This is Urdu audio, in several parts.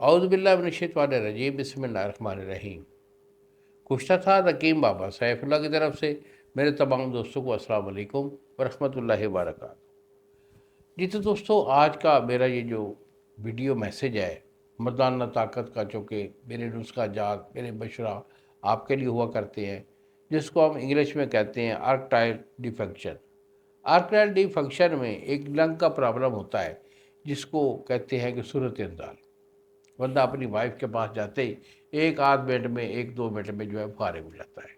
اعوذ باللہ من الشیطان الرجیم، بسم اللہ الرحمن الرحیم۔ گزشتہ تھا حکیم بابا سیف اللہ کی طرف سے میرے تمام دوستوں کو السلام علیکم ورحمۃ اللہ وبرکاتہ۔ جی تو دوستو، آج کا میرا یہ جو ویڈیو میسیج ہے مردانہ طاقت کا، چونکہ میرے نسخہ جات میرے مشورہ آپ کے لیے ہوا کرتے ہیں، جس کو ہم انگلش میں کہتے ہیں آرکٹائل ڈی فنکشن۔ آرکٹائل ڈی فنکشن میں ایک لنگ کا پرابلم ہوتا ہے جس کو کہتے ہیں کہ صورت انزال۔ بندہ اپنی وائف کے پاس جاتے ہی ایک آدھ منٹ میں، ایک دو منٹ میں جو ہے فارغ ہو جاتا ہے۔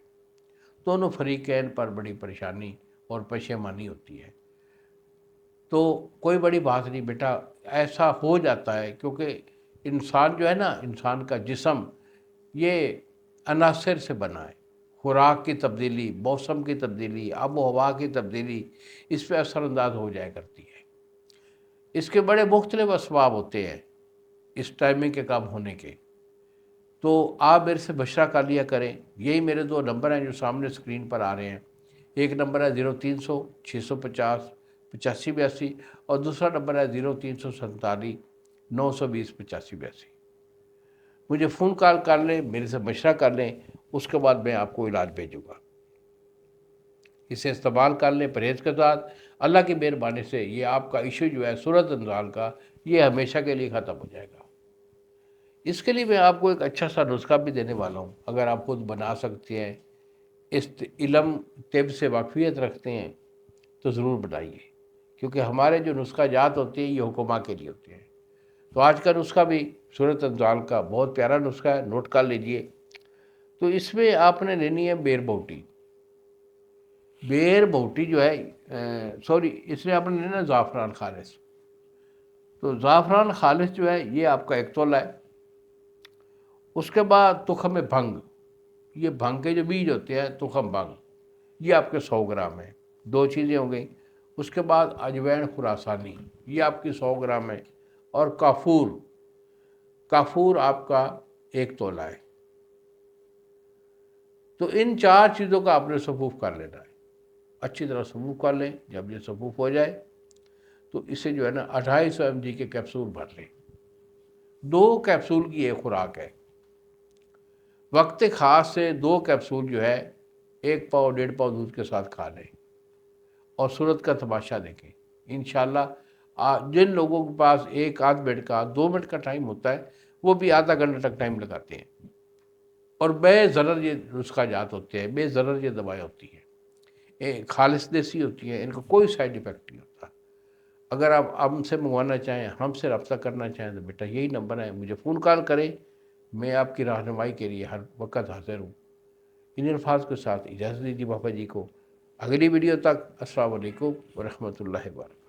دونوں فریقین پر بڑی پریشانی اور پشیمانی ہوتی ہے۔ تو کوئی بڑی بات نہیں بیٹا، ایسا ہو جاتا ہے کیونکہ انسان جو ہے نا، انسان کا جسم یہ عناصر سے بنا ہے۔ خوراک کی تبدیلی، موسم کی تبدیلی، آب و ہوا کی تبدیلی اس پہ اثر انداز ہو جایا کرتی ہے۔ اس کے بڑے مختلف اسباب ہوتے ہیں اس ٹائمنگ کے کام ہونے کے۔ تو آپ میرے سے مشورہ کر لیا کریں۔ یہی میرے دو نمبر ہیں جو سامنے اسکرین پر آ رہے ہیں۔ ایک نمبر ہے 0300 650 8582 اور دوسرا نمبر ہے 0347 920 8582۔ مجھے فون کال کر لیں، میرے سے مشورہ کر لیں، اس کے بعد میں آپ کو علاج بھیجوں گا۔ اسے استعمال کر لیں پرہیز کے ساتھ۔ اللہ کی مہربانی سے یہ آپ کا ایشو جو ہے صورت انزال کا، یہ ہمیشہ کے لیے ختم ہو جائے گا۔ اس کے لیے میں آپ کو ایک اچھا سا نسخہ بھی دینے والا ہوں، اگر آپ خود بنا سکتے ہیں، اس علم طب سے واقفیت رکھتے ہیں تو ضرور بنائیے، کیونکہ ہمارے جو نسخہ جات ہوتے ہیں یہ حکماں کے لیے ہوتے ہیں۔ تو آج کا نسخہ بھی صورت انزال کا بہت پیارا نسخہ ہے، نوٹ کر لیجئے۔ تو اس میں آپ نے لینی ہے بیر بوٹی۔ بیر بوٹی جو ہے اس میں آپ نے لینا ہے زعفران خالص۔ تو زعفران خالص جو ہے یہ آپ کا 1 تولہ ہے۔ اس کے بعد تخم بھنگ، یہ بھنگ کے جو بیج ہوتے ہیں، تخم بھنگ، یہ آپ کے 100 گرام ہے۔ 2 چیزیں ہو گئیں۔ اس کے بعد اجوین خراسانی، یہ آپ کی 100 گرام ہے۔ اور کافور، کافور آپ کا 1 تولہ ہے۔ تو ان 4 چیزوں کا آپ نے صفوف کر لینا ہے۔ اچھی طرح صفوف کر لیں۔ جب یہ صفوف ہو جائے تو اسے جو ہے نا 250 mg کے کیپسول بھر لیں۔ 2 کیپسول کی ایک خوراک ہے۔ وقت خاص سے 2 کیپسول جو ہے 1 پاؤ 1.5 پاؤ دودھ کے ساتھ کھا لیں اور صورت کا تماشا دیکھیں۔ انشاءاللہ جن لوگوں کے پاس 1 آدھ منٹ کا 2 منٹ کا ٹائم ہوتا ہے، وہ بھی آدھا گھنٹہ تک ٹائم لگاتے ہیں۔ اور بے ضرر یہ نسخہ جات ہوتے ہیں، بے ضرر یہ دوائیں ہوتی ہیں، خالص دیسی ہوتی ہیں، ان کا کوئی سائیڈ ایفیکٹ نہیں ہوتا۔ اگر آپ ہم سے منگوانا چاہیں، ہم سے رابطہ کرنا چاہیں تو بیٹا یہی نمبر ہے، مجھے فون کال کریں، میں آپ کی رہنمائی کے لیے ہر وقت حاضر ہوں۔ ان الفاظ کے ساتھ اجازت دیجیے بابا جی کو۔ اگلی ویڈیو تک السلام علیکم ورحمۃ اللہ وبرکاتہ۔